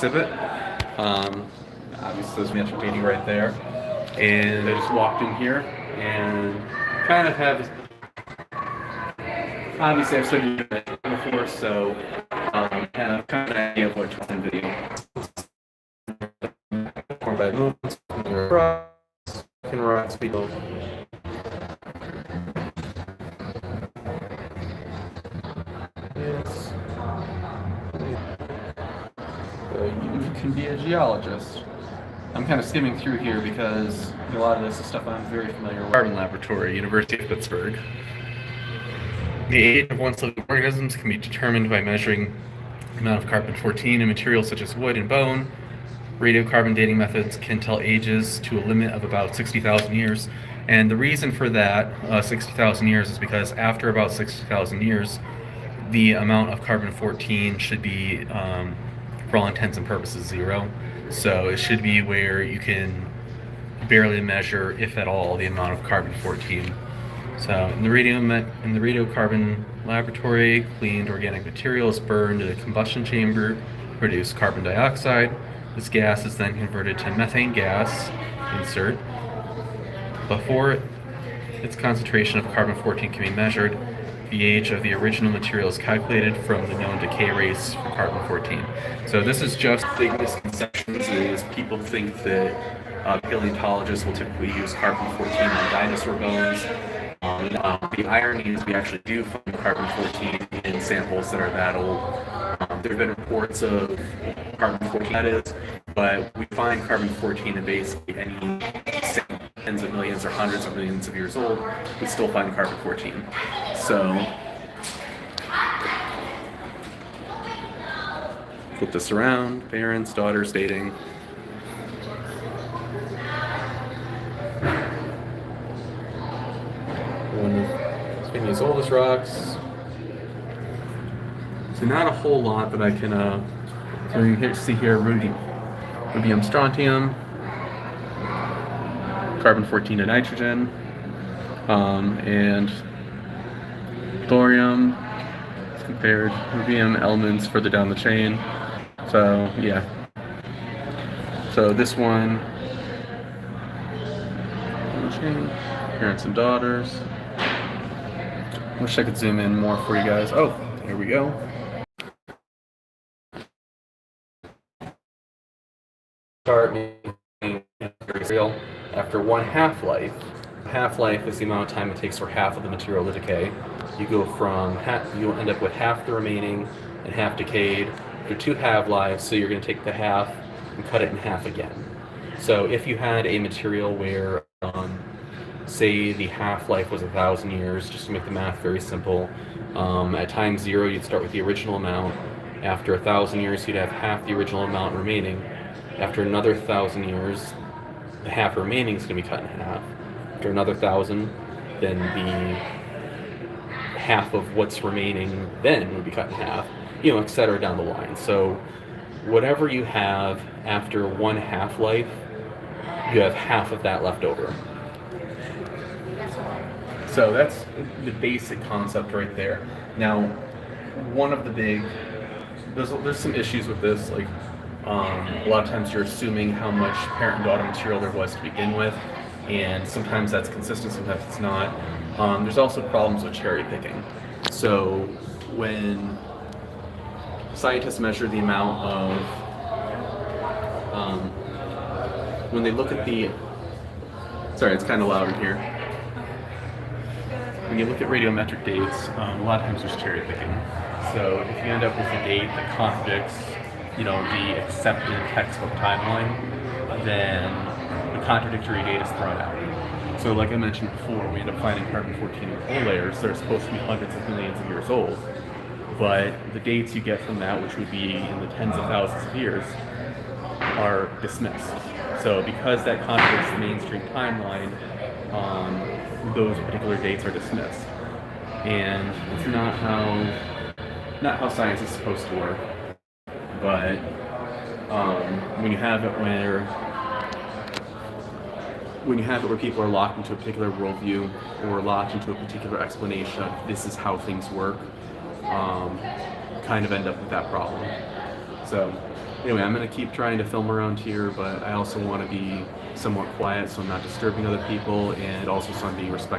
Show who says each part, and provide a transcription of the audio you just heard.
Speaker 1: exhibit. Obviously, there's metric dating right there. And I just walked in here and kind of have, obviously I've studied it before, so have kind of an idea of what to in video. More bedrooms, can rocks, people. Yes. So you can be a geologist. I'm kind of skimming through here because a lot of this is stuff I'm very familiar with. Carbon Laboratory, University of Pittsburgh. The age of once living organisms can be determined by measuring the amount of carbon-14 in materials such as wood and bone. Radiocarbon dating methods can tell ages to a limit of about 60,000 years. And the reason for that, 60,000 years, is because after about 60,000 years, the amount of carbon-14 should be, for all intents and purposes, 0. So it should be where you can barely measure, if at all, the amount of carbon-14. So in the radiocarbon laboratory, cleaned organic material is burned in a combustion chamber to produce carbon dioxide. This gas is then converted to methane gas, insert. Before its concentration of carbon-14 can be measured, the age of the original material is calculated from the known decay rates for carbon-14. So this is just big misconceptions, is people think that paleontologists will typically use carbon-14 on dinosaur bones. The irony is we actually do find carbon-14 in samples that are that old. There have been reports of carbon-14, that is, but we find carbon-14 in basically any tens of millions or hundreds of millions of years old. We still find carbon-14. So, flip this around, parents, daughters, dating. One of Spain's oldest rocks. So not a whole lot, but I can, so you can see here, rubium strontium, carbon-14 and nitrogen, and thorium, compared rubium elements further down the chain. So yeah. So this one, parents and daughters. Wish I could zoom in more for you guys. Oh, here we go. Start making material after one half-life. Half-life is the amount of time it takes for half of the material to decay. You go from you'll end up with half the remaining and half decayed. After 2 half-lives, so you're going to take the half and cut it in half again. So if you had a material where, say the half-life was 1,000 years, just to make the math very simple, at time 0 you'd start with the original amount. After 1,000 years you'd have half the original amount remaining. After another 1,000 years, the half remaining is going to be cut in half. After another 1,000, then the half of what's remaining then would be cut in half, etc. down the line. So whatever you have after one half-life, you have half of that left over. So that's the basic concept right there. Now, one of the big, there's some issues with this, like a lot of times you're assuming how much parent and daughter material there was to begin with, and sometimes that's consistent, sometimes it's not. There's also problems with cherry picking. So when scientists measure the amount of, when they look at the, sorry, it's kind of loud in here. When you look at radiometric dates, a lot of times there's cherry picking. So if you end up with a date that contradicts, the accepted textbook timeline, then the contradictory date is thrown out. So like I mentioned before, we end up finding carbon-14 in coal layers that are supposed to be hundreds of millions of years old. But the dates you get from that, which would be in the tens of thousands of years, are dismissed. So because that contradicts the mainstream timeline, those particular dates are dismissed. And it's not how science is supposed to work. But when you have it where people are locked into a particular worldview or locked into a particular explanation of this is how things work, kind of end up with that problem. So Anyway, I'm going to keep trying to film around here, but I also want to be somewhat quiet so I'm not disturbing other people, and also so I'm being respectful